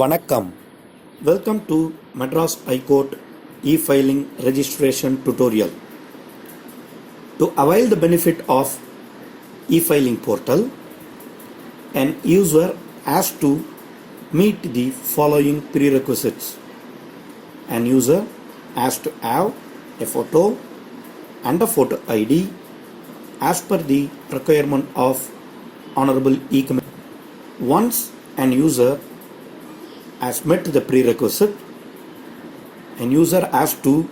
வணக்கம். Welcome to Madras High Court e-filing registration tutorial. To avail the benefit of e-filing portal, an user has to meet the following prerequisites. An user has to have a photo and a photo ID as per the requirement of Honorable E-Committee. Once an user has met the prerequisite, an user has to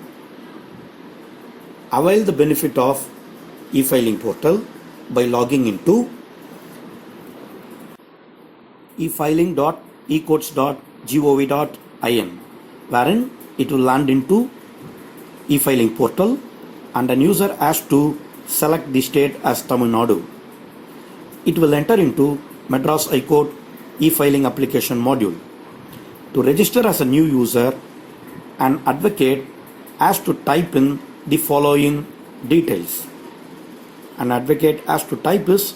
avail the benefit of e-filing portal by logging into efiling.ecourts.gov.in, wherein it will land into e-filing portal, and an user has to select the state as Tamil Nadu. It will enter into Madras High Court e-filing application module. To register as a new user, an advocate has to type in the following details. An advocate has to type his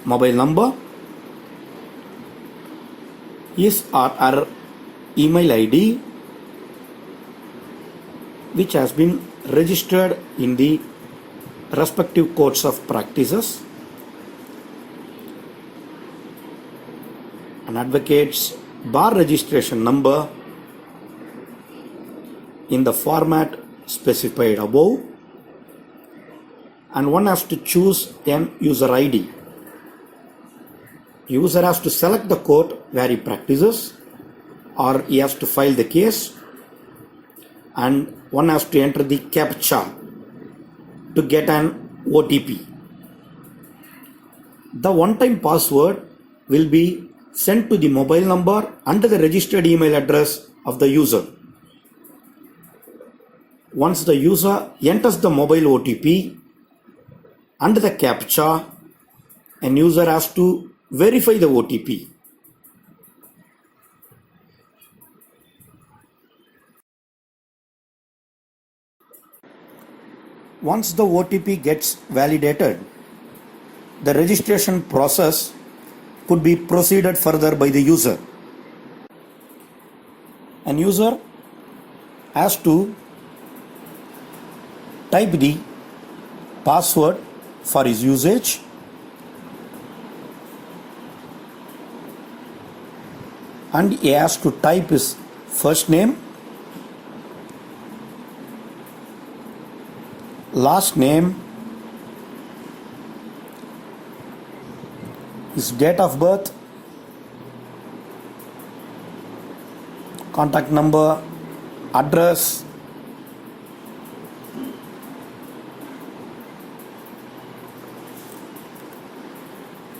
mobile number, his or her email ID, which has been registered in the respective courts of practices, an advocate's bar registration number in the format specified above, and one has to choose an user ID. User has to select the court where he practices or he has to file the case, and one has to enter the CAPTCHA to get an OTP. The one-time password will be sent to the mobile number under the registered email address of the user. Once the user enters the mobile OTP under the CAPTCHA, an user has to verify the OTP. Once the OTP gets validated, the registration process could be proceeded further by the user. An user has to type the password for his usage, and he has to type his first name, last name, his date of birth, contact number, address,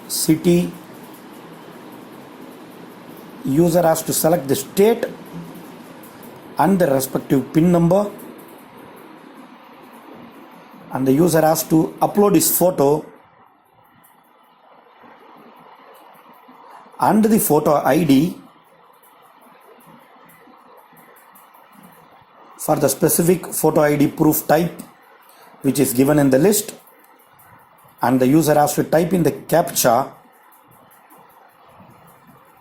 city. User has to select the state and the respective PIN number, and the user has to upload his photo and the photo ID for the specific photo ID proof type which is given in the list, and the user has to type in the CAPTCHA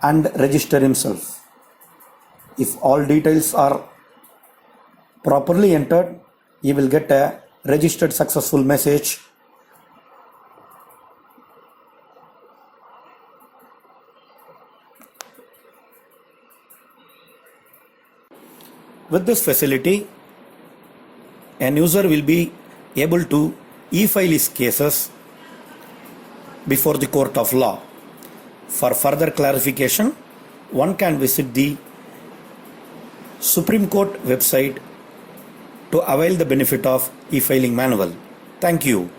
and register himself. If all details are properly entered, he will get a registered successful message. With this facility, an user will be able to e-file his cases before the court of law. For further clarification, one can visit the Supreme Court website to avail the benefit of e-filing manual. Thank you.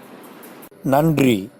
Nandri.